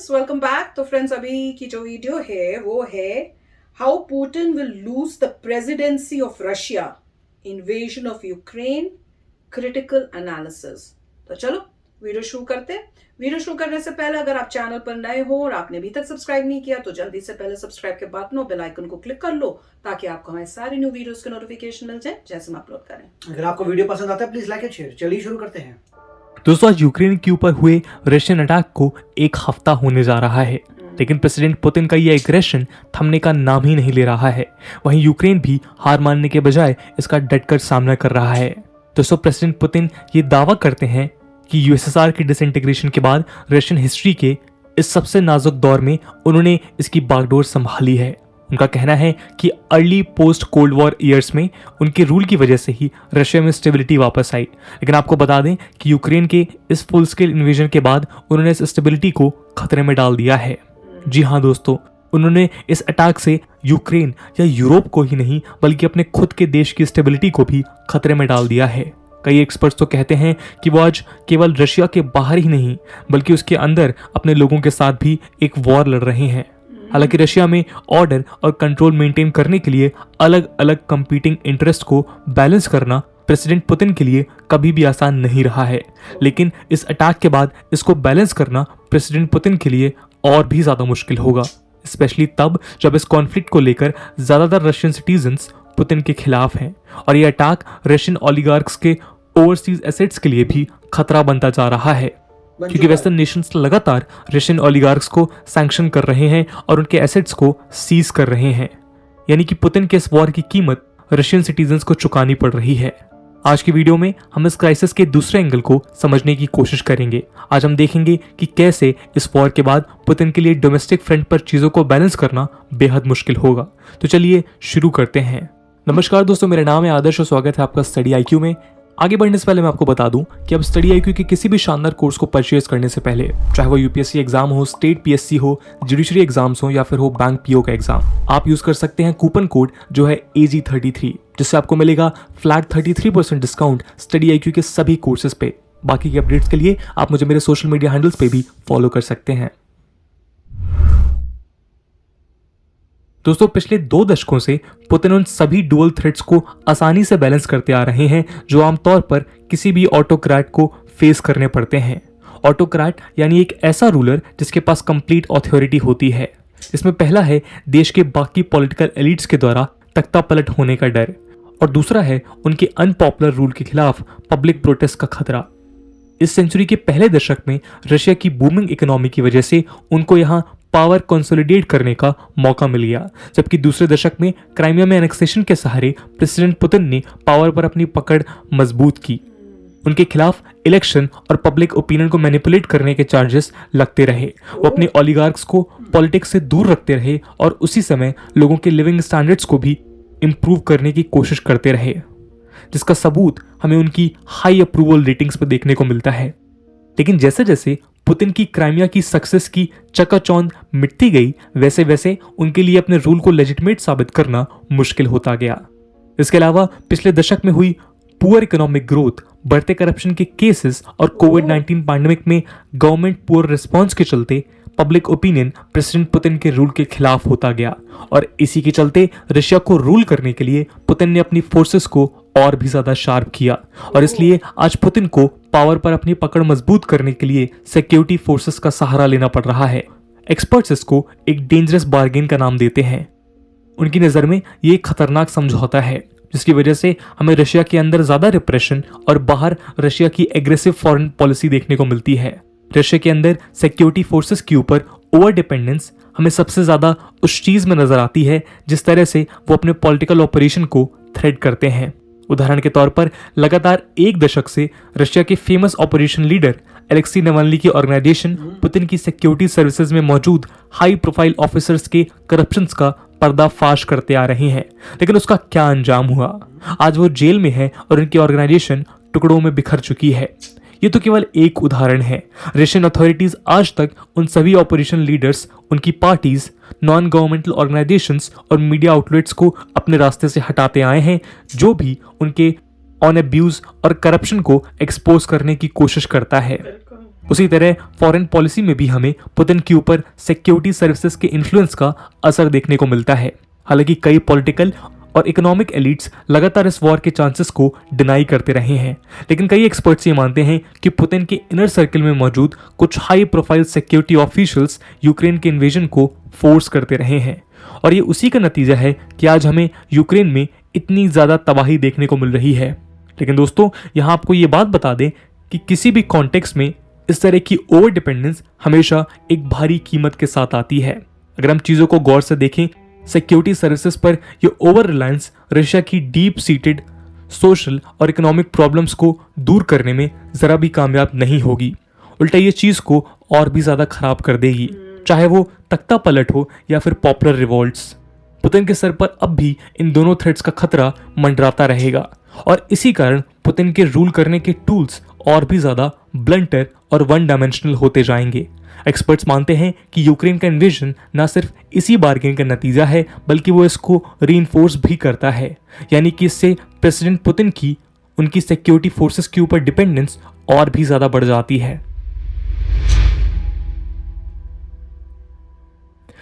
Friends, welcome back. तो friends, अभी की जो वीडियो है वो है how Putin will lose the presidency of Russia, invasion of Ukraine, critical analysis. तो चलो वीडियो शुरू करते हैं। वीडियो शुरू करने से पहले अगर आप चैनल पर नए हो और आपने अभी तक सब्सक्राइब नहीं किया तो जल्दी से पहले सब्सक्राइब के बटन और बेल आइकन को क्लिक कर लो ताकि आपको हमारे सारे न्यू वीडियोस के नोटिफिकेशन मिल जाए जैसे हम अपलोड करें। अगर आपको वीडियो पसंद आता है प्लीज लाइक एंड शेयर। चलिए शुरू करते हैं। दोस्तों, आज यूक्रेन के ऊपर हुए रशियन अटैक को एक हफ्ता होने जा रहा है, लेकिन प्रेसिडेंट पुतिन का यह एग्रेशन थमने का नाम ही नहीं ले रहा है। वहीं यूक्रेन भी हार मानने के बजाय इसका डटकर सामना कर रहा है। दोस्तों, प्रेसिडेंट पुतिन ये दावा करते हैं कि यूएसएसआर की डिसइंटीग्रेशन के बाद रशियन हिस्ट्री के इस सबसे नाजुक दौर में उन्होंने इसकी बागडोर संभाली है। उनका कहना है कि early post cold war years में उनके रूल की वजह से ही रशिया में स्टेबिलिटी वापस आई। लेकिन आपको बता दें कि यूक्रेन के इस फुल स्केल इन्वेजन के बाद उन्होंने इस स्टेबिलिटी को खतरे में डाल दिया है। जी हाँ दोस्तों, उन्होंने इस अटैक से यूक्रेन या यूरोप को ही नहीं बल्कि अपने खुद के देश की स्टेबिलिटी को भी खतरे में डाल दिया है। कई एक्सपर्ट्स तो कहते हैं कि वो आज केवल रशिया के बाहर ही नहीं बल्कि उसके अंदर अपने लोगों के साथ भी एक वॉर लड़ रहे हैं। हालांकि रशिया में ऑर्डर और कंट्रोल मेंटेन करने के लिए अलग अलग कंपीटिंग इंटरेस्ट को बैलेंस करना प्रेसिडेंट पुतिन के लिए कभी भी आसान नहीं रहा है, लेकिन इस अटैक के बाद इसको बैलेंस करना प्रेसिडेंट पुतिन के लिए और भी ज्यादा मुश्किल होगा, स्पेशली तब जब इस कॉन्फ्लिक्ट को लेकर ज्यादातर रशियन सिटीजन्स पुतिन के खिलाफ हैं और ये अटैक रशियन ओलिगार्क्स के ओवरसीज एसेट्स के लिए भी खतरा बनता जा रहा है, क्योंकि वेस्टर्न नेशंस लगातार रशियन ओलिगार्क्स को सैंक्शन कर रहे हैं और उनके एसेट्स को सीज कर रहे हैं। यानी कि पुतिन के इस वॉर की कीमत रशियन सिटीजन्स को चुकानी पड़ रही है। आज की वीडियो में हम इस क्राइसिस के दूसरे एंगल को समझने की कोशिश करेंगे। आज हम देखेंगे कि कैसे इस वॉर के बाद पुतिन के लिए डोमेस्टिक फ्रंट पर चीजों को बैलेंस करना बेहद मुश्किल होगा। तो चलिए शुरू करते हैं। नमस्कार दोस्तों, मेरा नाम है आदर्श और स्वागत है आपका स्टडी आईक्यू में। आगे बढ़ने से पहले मैं आपको बता दूं कि अब स्टडी आईक्यू के किसी भी शानदार कोर्स को परचेज करने से पहले, चाहे वो यूपीएससी एग्जाम हो, स्टेट पीएससी हो, जुडिशरी एग्जाम्स हो या फिर हो बैंक पीओ का एग्जाम, आप यूज कर सकते हैं कूपन कोड जो है AG33, जिससे आपको मिलेगा फ्लैट 33% डिस्काउंट स्टडी आईक्यू के सभी कोर्सेज पे। बाकी के अपडेट्स के लिए आप मुझे मेरे सोशल मीडिया हैंडल्स पे भी फॉलो कर सकते हैं। दोस्तों, पिछले 2 दशकों से पुतिन उन सभी डुअल थ्रेट्स को आसानी से बैलेंस करते आ रहे हैं जो आमतौर पर किसी भी ऑटोक्रेट को फेस करने पड़ते हैं। ऑटोक्रेट यानी एक ऐसा रूलर जिसके पास कंप्लीट ऑथोरिटी होती है। इसमें पहला है देश के बाकी पॉलिटिकल एलिट्स के द्वारा तख्ता पलट होने का डर, और दूसरा है उनके अनपॉपुलर रूल के खिलाफ पब्लिक प्रोटेस्ट का खतरा। इस सेंचुरी के पहले दशक में रशिया की बूमिंग इकोनॉमी की वजह से उनको यहाँ पावर कंसोलिडेट करने का मौका मिल गया, जबकि दूसरे दशक में क्राइमिया में एनेक्सेशन के सहारे प्रेसिडेंट पुतिन ने पावर पर अपनी पकड़ मजबूत की। उनके खिलाफ इलेक्शन और पब्लिक ओपिनियन को मैनिपुलेट करने के चार्जेस लगते रहे। वो अपने ओलिगार्क्स को पॉलिटिक्स से दूर रखते रहे और उसी समय लोगों के लिविंग स्टैंडर्ड्स को भी इम्प्रूव करने की कोशिश करते रहे, जिसका सबूत हमें उनकी हाई अप्रूवल रेटिंग्स पर देखने को मिलता है। लेकिन जैसे जैसे पुतिन की क्राइमिया की सक्सेस की चकाचौंध मिटती गई, वैसे वैसे उनके लिए अपने रूल को लेजिटिमेट साबित करना मुश्किल होता गया। इसके अलावा पिछले दशक में हुई पुअर इकोनॉमिक ग्रोथ, बढ़ते करप्शन के केसेस और कोविड-19 पैंडेमिक में गवर्नमेंट पुअर रिस्पॉन्स के चलते पब्लिक ओपिनियन प्रेसिडेंट पुतिन के रूल के खिलाफ होता गया, और इसी के चलते रशिया को रूल करने के लिए पुतिन ने अपनी फोर्सेस को और भी ज्यादा शार्प किया, और इसलिए आज पुतिन को पावर पर अपनी पकड़ मजबूत करने के लिए सिक्योरिटी फोर्सेस का सहारा लेना पड़ रहा है। एक्सपर्ट्स इसको एक डेंजरस बार्गेन का नाम देते हैं। उनकी नजर में ये एक खतरनाक समझौता है जिसकी वजह से हमें रशिया के अंदर ज्यादा रिप्रेशन और बाहर रशिया की एग्रेसिव फॉरेन पॉलिसी देखने को मिलती है। रशिया के अंदर सिक्योरिटी फोर्सेस के ऊपर ओवर डिपेंडेंस हमें सबसे ज्यादा उस चीज में नजर आती है जिस तरह से वो अपने पॉलिटिकल ऑपरेशन को थ्रेड करते हैं। उदाहरण के तौर पर लगातार 1 दशक से रशिया के famous operation leader Alexei Navalny की ऑर्गेनाइजेशन पुतिन की सिक्योरिटी सर्विसेज में मौजूद हाई प्रोफाइल ऑफिसर्स के करप्शंस का पर्दाफाश करते आ रहे हैं। लेकिन उसका क्या अंजाम हुआ? आज वो जेल में है और उनकी ऑर्गेनाइजेशन टुकड़ों में बिखर चुकी है। ये तो केवल एक उदाहरण है। रशियन अथॉरिटीज आज तक उन सभी ऑपरेशन लीडर्स, उनकी पार्टीज, नॉन गवर्नमेंटल ऑर्गेनाइजेशंस और मीडिया आउटलेट्स को अपने रास्ते से हटाते आए हैं जो भी उनके ऑन अब्यूज और करप्शन को एक्सपोज करने की कोशिश करता है। उसी तरह फॉरेन पॉलिसी में भी हमें पुतिन के ऊपर सिक्योरिटी सर्विसेज के इन्फ्लुएंस का असर देखने को मिलता है। हालांकि कई पॉलिटिकल और इकोनॉमिक एलिट्स लगातार इस वॉर के चांसेस को डिनाई करते रहे हैं, लेकिन कई एक्सपर्ट्स ये मानते हैं कि पुतिन के इनर सर्कल में मौजूद कुछ high profile security officials Ukraine के इन्वेजन को फोर्स करते रहे हैं, और ये उसी का नतीजा है कि आज हमें यूक्रेन में इतनी ज़्यादा तबाही देखने को मिल रही है। लेकिन दोस्तों, यहाँ आपको ये बात बता दें कि किसी भी कॉन्टेक्स्ट में इस तरह की ओवर डिपेंडेंस हमेशा एक भारी कीमत के साथ आती है। अगर हम चीज़ों को गौर से देखें, सिक्योरिटी सर्विसेज पर ये ओवर रिलायंस रशिया की डीप सीटेड सोशल और इकोनॉमिक प्रॉब्लम्स को दूर करने में ज़रा भी कामयाब नहीं होगी। उल्टा ये चीज़ को और भी ज़्यादा खराब कर देगी, चाहे वो तख्ता पलट हो या फिर पॉपुलर रिवॉल्ट्स। पुतिन के सर पर अब भी इन दोनों थ्रेट्स का खतरा मंडराता रहेगा, और इसी कारण पुतिन के रूल करने के टूल्स और भी ज़्यादा ब्लंटर और वन डायमेंशनल होते जाएंगे। एक्सपर्ट्स मानते हैं कि यूक्रेन का इन्वेजन न सिर्फ इसी बार्गेन का नतीजा है, बल्कि वो इसको रीइंफोर्स भी करता है, यानी कि इससे प्रेसिडेंट पुतिन की उनकी सिक्योरिटी फोर्सेस के ऊपर डिपेंडेंस और भी ज़्यादा बढ़ जाती है।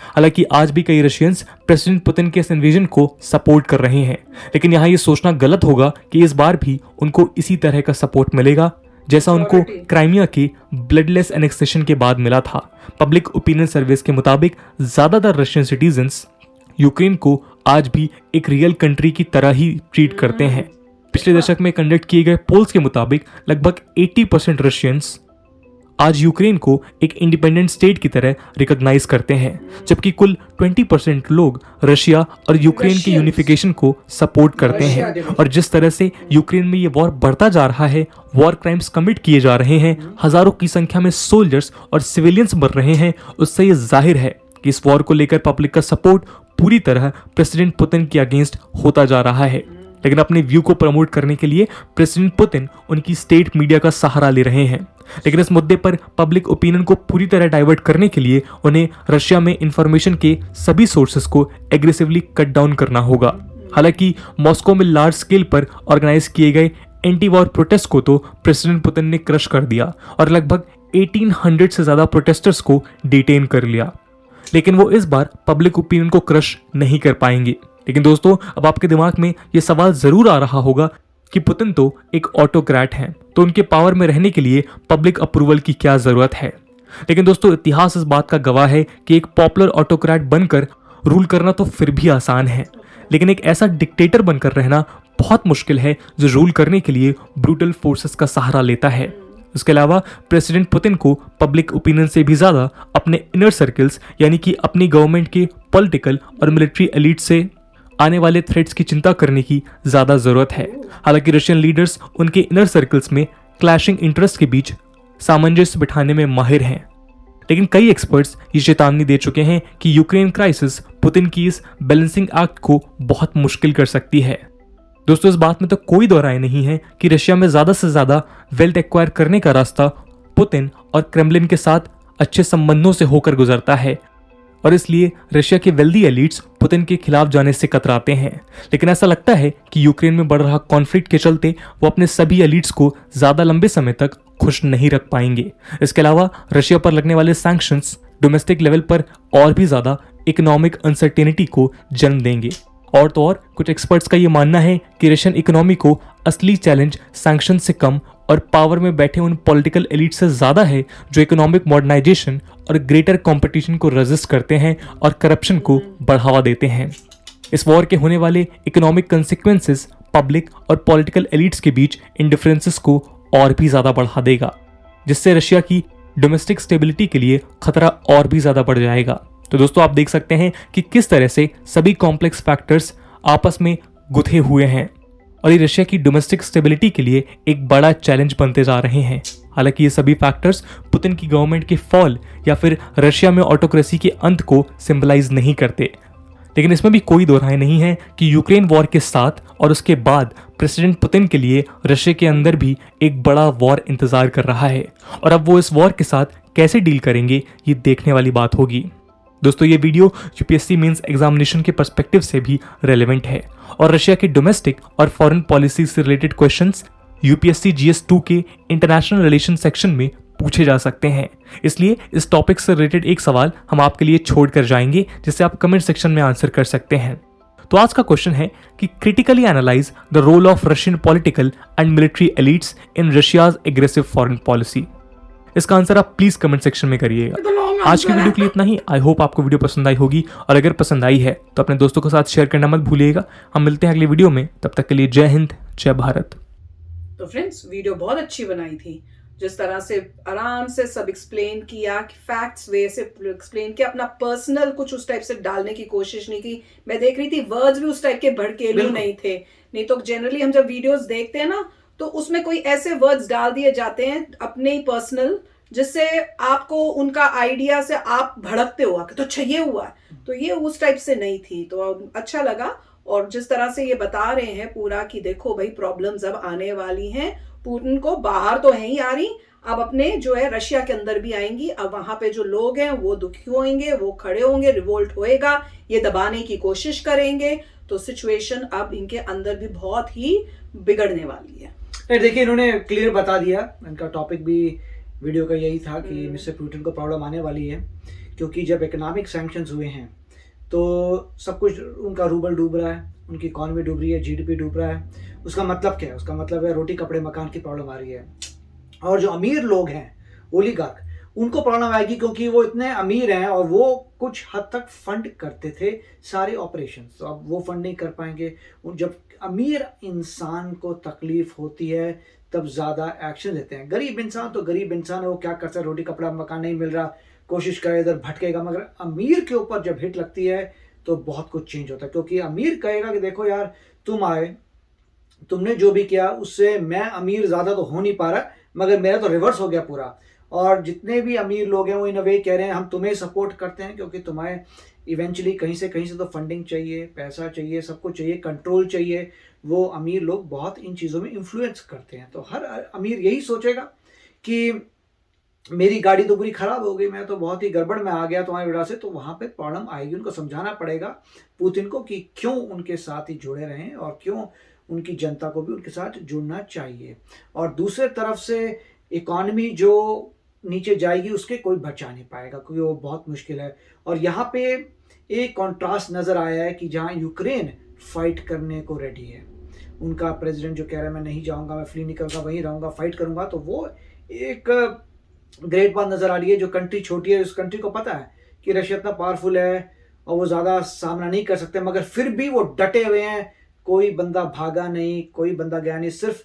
हालांकि आज भी कई रशियंस प्रेसिडेंट पुतिन के इस इन्वेजन को सपोर्ट कर रहे हैं, लेकिन यहाँ ये सोचना गलत होगा कि इस बार भी उनको इसी तरह का सपोर्ट मिलेगा जैसा उनको क्राइमिया के ब्लडलेस एनेक्सेशन के बाद मिला था। पब्लिक ओपिनियन सर्वेस के मुताबिक ज़्यादातर रशियन सिटीजन्स यूक्रेन को आज भी एक रियल कंट्री की तरह ही ट्रीट करते हैं। पिछले दशक में कंडक्ट किए गए पोल्स के मुताबिक लगभग 80% रशियंस आज यूक्रेन को एक इंडिपेंडेंट स्टेट की तरह रिकॉग्नाइज करते हैं, जबकि कुल 20% लोग रशिया और यूक्रेन की यूनिफिकेशन को सपोर्ट करते हैं। और जिस तरह से यूक्रेन में ये वॉर बढ़ता जा रहा है, वॉर क्राइम्स कमिट किए जा रहे हैं, हजारों की संख्या में सोल्जर्स और सिविलियंस मर रहे हैं, उससे ये जाहिर है कि इस वॉर को लेकर पब्लिक का सपोर्ट पूरी तरह प्रेसिडेंट पुतिन के अगेंस्ट होता जा रहा है। लेकिन अपने व्यू को प्रमोट करने के लिए प्रेसिडेंट पुतिन उनकी स्टेट मीडिया का सहारा ले रहे हैं, लेकिन इस मुद्दे पर पब्लिक ओपिनियन को पूरी तरह डाइवर्ट करने के लिए उन्हें रशिया में इंफॉर्मेशन के सभी सोर्सेस को एग्रेसिवली कट डाउन करना होगा। हालांकि मॉस्को में लार्ज स्केल पर ऑर्गेनाइज किए गए एंटी वॉर प्रोटेस्ट को तो प्रेसिडेंट पुतिन ने क्रश कर दिया और लगभग 1800 से ज्यादा प्रोटेस्टर्स को डिटेन कर लिया, लेकिन वो इस बार पब्लिक ओपिनियन को क्रश नहीं कर पाएंगे। लेकिन दोस्तों, अब आपके दिमाग में ये सवाल जरूर आ रहा होगा कि पुतिन तो एक ऑटोक्रेट हैं, तो उनके पावर में रहने के लिए पब्लिक अप्रूवल की क्या जरूरत है। लेकिन दोस्तों, इतिहास इस बात का गवाह है कि एक पॉपुलर ऑटोक्रेट बनकर रूल करना तो फिर भी आसान है, लेकिन एक ऐसा डिक्टेटर बनकर रहना बहुत मुश्किल है जो रूल करने के लिए ब्रूटल फोर्सेस का सहारा लेता है। इसके अलावा प्रेसिडेंट पुतिन को पब्लिक ओपिनियन से भी ज्यादा अपने इनर सर्कल्स यानी कि अपनी गवर्नमेंट के पॉलिटिकल और मिलिट्री एलिट से आने वाले थ्रेट्स की चिंता करने की ज्यादा जरूरत है। हालांकि रशियन लीडर्स उनके इनर सर्कल्स में क्लैशिंग इंटरेस्ट के बीच सामंजस्य बिठाने में माहिर हैं, लेकिन कई एक्सपर्ट्स ये चेतावनी दे चुके हैं कि यूक्रेन क्राइसिस पुतिन की इस बैलेंसिंग एक्ट को बहुत मुश्किल कर सकती है। दोस्तों, इस बात में तो कोई दो राय नहीं है कि रशिया में ज्यादा से ज्यादा वेल्थ एक्वायर करने का रास्ता पुतिन और क्रेमलिन के साथ अच्छे संबंधों से होकर गुजरता है, और इसलिए रशिया के वेल्दी एलिट्स पुतिन के खिलाफ जाने से कतराते हैं। लेकिन ऐसा लगता है कि यूक्रेन में बढ़ रहा कॉन्फ्लिक्ट के चलते वो अपने सभी एलिट्स को ज्यादा लंबे समय तक खुश नहीं रख पाएंगे। इसके अलावा रशिया पर लगने वाले सैंक्शंस डोमेस्टिक लेवल पर और भी ज्यादा इकोनॉमिक अनसर्टेनिटी को जन्म देंगे। और तो और कुछ एक्सपर्ट्स का ये मानना है कि रशियन इकोनॉमी को असली चैलेंज सैंक्शन से कम और पावर में बैठे उन पॉलिटिकल एलिट से ज्यादा है जो इकोनॉमिक मॉडर्नाइजेशन और ग्रेटर कंपटीशन को रेजिस्ट करते हैं और करप्शन को बढ़ावा देते हैं। इस वॉर के होने वाले इकोनॉमिक कंसिक्वेंसेस पब्लिक और पॉलिटिकल एलिट्स के बीच इन डिफरेंसेस को और भी ज्यादा बढ़ा देगा, जिससे रशिया की डोमेस्टिक स्टेबिलिटी के लिए खतरा और भी ज्यादा बढ़ जाएगा। तो दोस्तों, आप देख सकते हैं कि किस तरह से सभी कॉम्प्लेक्स फैक्टर्स आपस में गुथे हुए हैं और ये रशिया की डोमेस्टिक स्टेबिलिटी के लिए एक बड़ा चैलेंज बनते जा रहे हैं। हालांकि ये सभी फैक्टर्स पुतिन की गवर्नमेंट के फॉल या फिर रशिया में ऑटोक्रेसी के अंत को सिंबलाइज नहीं करते, लेकिन इसमें भी कोई दो राय नहीं है कि यूक्रेन वॉर के साथ और उसके बाद प्रेसिडेंट पुतिन के लिए रशिया के अंदर भी एक बड़ा वॉर इंतजार कर रहा है, और अब वो इस वॉर के साथ कैसे डील करेंगे ये देखने वाली बात होगी। दोस्तों, ये वीडियो यूपीएससी मेंस एग्जामिनेशन के पर्सपेक्टिव से भी रेलेवेंट है और रशिया के डोमेस्टिक और फॉरेन पॉलिसी से रिलेटेड क्वेश्चंस यूपीएससी जीएस 2 के इंटरनेशनल रिलेशन सेक्शन में पूछे जा सकते हैं। इसलिए इस टॉपिक से रिलेटेड एक सवाल हम आपके लिए छोड़ कर जाएंगे, जिसे आप कमेंट सेक्शन में आंसर कर सकते हैं। तो आज का क्वेश्चन है कि critically analyse the role of Russian political and military elites in Russia's aggressive foreign policy. इसका आंसर आप प्लीज कमेंट सेक्शन में करिएगा। आज की वीडियो के लिए इतना ही। आई होप आपको वीडियो पसंद आई होगी, और अगर पसंद आई है तो अपने दोस्तों के साथ शेयर करना मत भूलिएगा। हम मिलते हैं अगली वीडियो में, तब तक के लिए जय हिंद, जय भारत। तो फ्रेंड्स, वीडियो बहुत अच्छी बनाई थी, जिस तरह से आराम से सब एक्सप्लेन किया, फैक्ट्स वे से एक्सप्लेन किया, अपना पर्सनल कुछ उस टाइप से डालने की कोशिश नहीं की। मैं देख रही थी वर्ड्स भी उस टाइप के भड़केलू नहीं थे। नहीं तो जनरली हम जब वीडियोस देखते हैं ना, तो उसमें कोई ऐसे वर्ड्स डाल दिए जाते हैं अपने ही पर्सनल, जिससे आपको उनका आइडिया से आप भड़कते हो कि तो अच्छा ये हुआ है। तो ये उस टाइप से नहीं थी, तो अच्छा लगा। और जिस तरह से ये बता रहे हैं पूरा कि देखो भाई, प्रॉब्लम्स अब आने वाली हैं, पुतिन को बाहर तो है ही आ रही, अब अपने जो है रशिया के अंदर भी आएंगी। अब वहां पे जो लोग हैं वो दुखी होंगे, वो खड़े होंगे, रिवोल्ट होएगा, ये दबाने की कोशिश करेंगे। तो सिचुएशन अब इनके अंदर भी बहुत ही बिगड़ने वाली है। देखिए, इन्होंने क्लियर बता दिया। इनका टॉपिक भी वीडियो का यही था कि मिस्टर पुतिन को प्रॉब्लम आने वाली है, क्योंकि जब इकोनॉमिक सैंक्शंस हुए हैं तो सब कुछ, उनका रूबल डूब रहा है, उनकी इकॉनमी डूब रही है, जीडीपी डूब रहा है। उसका मतलब क्या है? उसका मतलब है रोटी कपड़े मकान की प्रॉब्लम आ रही है। और जो अमीर लोग हैं, ओलिगार्क, उनको प्रॉब्लम आएगी, क्योंकि वो इतने अमीर हैं और वो कुछ हद तक फंड करते थे सारे ऑपरेशंस, तो अब वो फंड नहीं कर पाएंगे। जब अमीर इंसान को तकलीफ होती है तब ज़्यादा एक्शन लेते हैं। गरीब इंसान तो गरीब इंसान है, वो क्या कर सकता है, रोटी कपड़ा मकान नहीं मिल रहा, कोशिश करे इधर भटकेगा। मगर अमीर के ऊपर जब हिट लगती है तो बहुत कुछ चेंज होता है, क्योंकि अमीर कहेगा कि देखो यार, तुम आए, तुमने जो भी किया उससे मैं अमीर ज़्यादा तो हो नहीं पा रहा, मगर मेरा तो रिवर्स हो गया पूरा। और जितने भी अमीर लोग हैं वो इन अ वे कह रहे हैं हम तुम्हें सपोर्ट करते हैं, क्योंकि तुम्हें इवेंचुअली कहीं से तो फंडिंग चाहिए, पैसा चाहिए, सब कुछ चाहिए, कंट्रोल चाहिए। वो अमीर लोग बहुत इन चीज़ों में इन्फ्लुएंस करते हैं। तो हर अमीर यही सोचेगा कि मेरी गाड़ी तो पूरी ख़राब हो गई, मैं तो बहुत ही गड़बड़ में आ गया तुम्हारी वजह से। तो वहाँ पे प्रॉब्लम आएगी। उनको समझाना पड़ेगा पुतिन को कि क्यों उनके साथ ही जुड़े रहें और क्यों उनकी जनता को भी उनके साथ जुड़ना चाहिए। और दूसरे तरफ से इकॉनमी जो नीचे जाएगी उसके कोई बचा नहीं पाएगा, क्योंकि वो बहुत मुश्किल है। और यहाँ पे एक कॉन्ट्रास्ट नज़र आया है कि जहाँ यूक्रेन फाइट करने को रेडी है, उनका प्रेसिडेंट जो कह रहा है मैं नहीं जाऊँगा, मैं फ्री निकलूँगा, वहीं रहूँगा, फाइट करूँगा, तो वो एक ग्रेट बात नज़र आ रही है। जो कंट्री छोटी है, उस कंट्री को पता है कि रशिया इतना पावरफुल है और वो ज़्यादा सामना नहीं कर सकते, मगर फिर भी वो डटे हुए हैं। कोई बंदा भागा नहीं, कोई बंदा गया नहीं। सिर्फ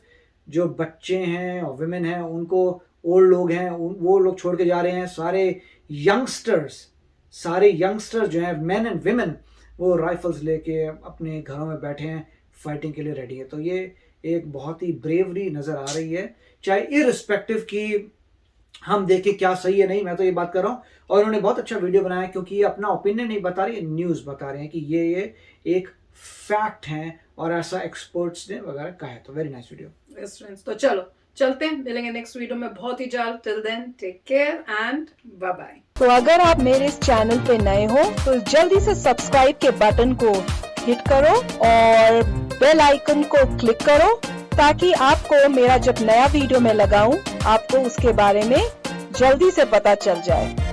जो बच्चे हैं और विमेन हैं, उनको, ओल्ड लोग हैं, वो लोग छोड़ के जा रहे हैं। सारे यंगस्टर्स जो हैं, मेन एंड विमेन, वो राइफल्स लेके अपने घरों में बैठे हैं, फाइटिंग के लिए रेडी है। तो ये एक बहुत ही ब्रेवरी नज़र आ रही है, चाहे इररिस्पेक्टिव कि हम देखें क्या सही है नहीं। मैं तो ये बात कर रहा हूँ। और उन्होंने बहुत अच्छा वीडियो बनाया, क्योंकि ये अपना ओपिनियन नहीं बता रही, न्यूज़ बता रहे हैं कि ये एक फैक्ट है और ऐसा एक्सपर्ट्स ने वगैरह कहा है। तो very nice video. Yes friends, तो चलो चलते हैं, मिलेंगे नेक्स्ट वीडियो में बहुत ही जल्द। Till then take care and bye bye. तो अगर आप मेरे इस चैनल पे नए हो तो जल्दी से सब्सक्राइब के बटन को हिट करो और बेल आइकन को क्लिक करो, ताकि आपको मेरा जब नया वीडियो मैं लगाऊं आपको उसके बारे में जल्दी से पता चल जाए।